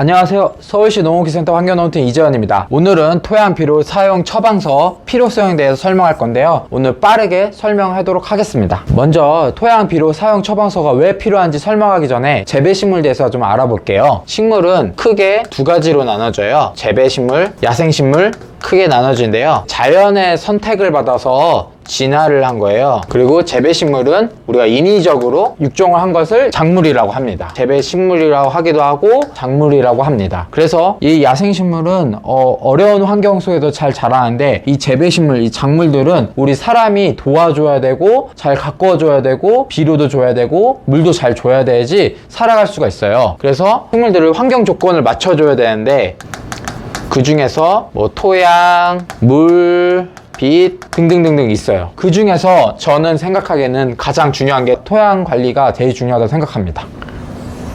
안녕하세요. 서울시 농업기술센터 환경농업팀 이재현입니다. 오늘은 토양 비료 사용 처방서 필요성에 대해서 설명할 건데요. 오늘 빠르게 설명하도록 하겠습니다. 먼저 토양 비료 사용 처방서가 왜 필요한지 설명하기 전에 재배식물에 대해서 좀 알아볼게요. 식물은 크게 두 가지로 나눠져요. 재배식물, 야생식물 크게 나눠지는데요. 자연의 선택을 받아서 진화를 한 거예요. 그리고 재배식물은 우리가 인위적으로 육종을 한 것을 작물이라고 합니다. 재배식물이라고 하기도 하고 작물이라고 합니다. 그래서 이 야생식물은 어려운 환경 속에도 잘 자라는데, 이 재배식물, 이 작물들은 우리 사람이 도와줘야 되고 잘 가꿔줘야 되고 비료도 줘야 되고 물도 잘 줘야 돼야지 살아갈 수가 있어요. 그래서 식물들을 환경 조건을 맞춰줘야 되는데, 그 중에서 뭐 토양, 물, 빛 등등등등 있어요. 그 중에서 저는 생각하기에는 가장 중요한 게 토양 관리가 제일 중요하다고 생각합니다.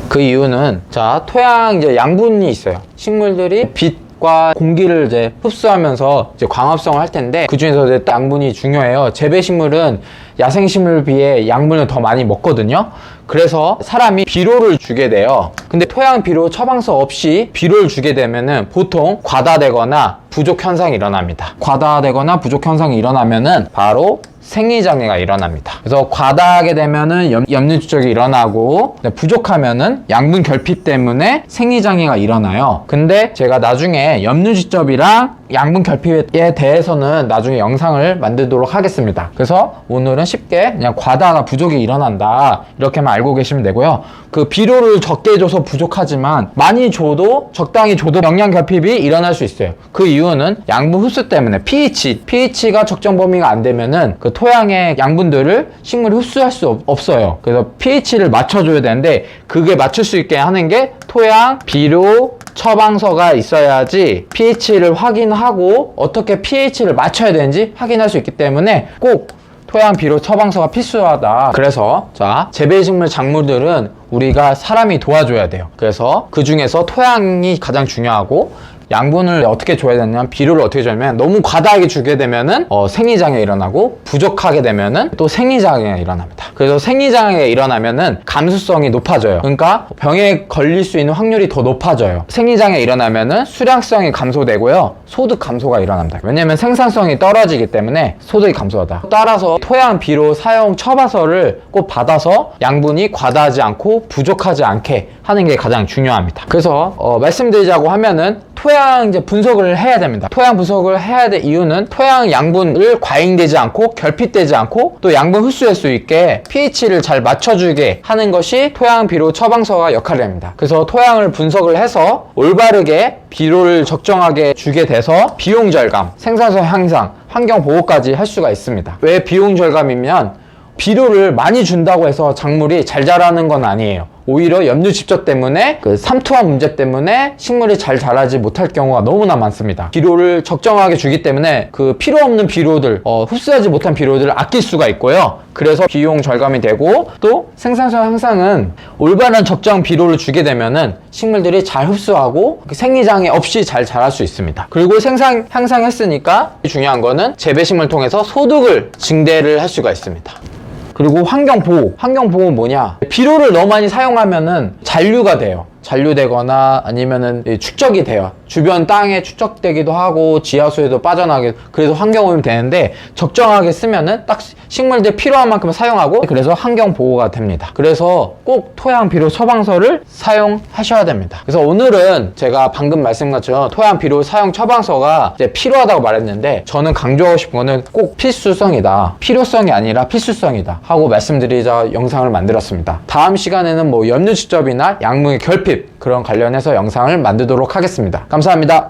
그 이유는, 자, 토양 이제 양분이 있어요. 식물들이 빛과 공기를 이제 흡수하면서 이제 광합성을 할 텐데, 그 중에서 이제 양분이 중요해요. 재배식물은 야생식물에 비해 양분을 더 많이 먹거든요. 그래서 사람이 비료를 주게 돼요. 근데 토양 비료 처방서 없이 비료를 주게 되면은 보통 과다되거나 부족 현상이 일어납니다. 과다되거나 부족 현상이 일어나면은 바로 생리장애가 일어납니다. 그래서 과다하게 되면은 염류추적이 일어나고, 부족하면은 양분 결핍 때문에 생리장애가 일어나요. 근데 제가 나중에 염류추적이랑 양분 결핍에 대해서는 나중에 영상을 만들도록 하겠습니다. 그래서 오늘은 쉽게 그냥 과다나 부족이 일어난다 이렇게만 알고 계시면 되고요. 그 비료를 적게 줘서 부족하지만 많이 줘도, 적당히 줘도 영양 결핍이 일어날 수 있어요. 그 이유는 양분 흡수 때문에 pH가 적정 범위가 안 되면은 그 토양의 양분들을 식물이 흡수할 수 없어요. 그래서 pH를 맞춰줘야 되는데, 그게 맞출 수 있게 하는 게 토양 비료 처방서가 있어야지 pH를 확인하고 어떻게 pH를 맞춰야 되는지 확인할 수 있기 때문에 꼭 토양 비료 처방서가 필수하다. 그래서 자, 재배식물 작물들은 우리가 사람이 도와줘야 돼요. 그래서 그 중에서 토양이 가장 중요하고, 양분을 어떻게 줘야 되냐면, 비료를 어떻게 줘냐면, 너무 과다하게 주게 되면은 생리장애 일어나고, 부족하게 되면은 또 생리장애가 일어납니다. 그래서 생리장애가 일어나면은 감수성이 높아져요. 그러니까 병에 걸릴 수 있는 확률이 더 높아져요. 생리장애 일어나면은 수량성이 감소되고요, 소득 감소가 일어납니다. 왜냐면 생산성이 떨어지기 때문에 소득이 감소하다. 따라서 토양 비료 사용 처방서를 꼭 받아서 양분이 과다하지 않고 부족하지 않게 하는 게 가장 중요합니다. 그래서 말씀드리자고 하면은 토양 이제 분석을 해야 됩니다. 토양 분석을 해야 될 이유는 토양 양분을 과잉되지 않고 결핍되지 않고 또 양분 흡수할 수 있게 pH를 잘 맞춰주게 하는 것이 토양 비료 처방서가 역할입니다. 그래서 토양을 분석을 해서 올바르게 비료를 적정하게 주게 돼서 비용 절감, 생산성 향상, 환경 보호까지 할 수가 있습니다. 왜 비용 절감이면, 비료를 많이 준다고 해서 작물이 잘 자라는 건 아니에요. 오히려 염류 집적 때문에, 그 삼투압 문제 때문에 식물이 잘 자라지 못할 경우가 너무나 많습니다. 비료를 적정하게 주기 때문에 그 필요 없는 비료들, 흡수하지 못한 비료들을 아낄 수가 있고요. 그래서 비용 절감이 되고, 또 생산성 향상은 올바른 적정 비료를 주게 되면은 식물들이 잘 흡수하고 생리장애 없이 잘 자랄 수 있습니다. 그리고 생산 향상했으니까 중요한 거는 재배식물 통해서 소득을 증대를 할 수가 있습니다. 그리고 환경보호는 뭐냐? 비료를 너무 많이 사용하면은 잔류가 돼요. 잔류되거나 아니면은 축적이 돼요. 주변 땅에 축적되기도 하고 지하수에도 빠져나가게, 그래서 환경오염이 되는데, 적정하게 쓰면은 딱 식물들 필요한 만큼 사용하고, 그래서 환경보호가 됩니다. 그래서 꼭 토양 비료 처방서를 사용하셔야 됩니다. 그래서 오늘은 제가 방금 말씀드린 것처럼 토양 비료 사용 처방서가 이제 필요하다고 말했는데, 저는 강조하고 싶은 거는 꼭 필수성이다, 필요성이 아니라 필수성이다 하고 말씀드리자 영상을 만들었습니다. 다음 시간에는 뭐 염류 축적이나 양분의 결핍, 그런 관련해서 영상을 만들도록 하겠습니다. 감사합니다.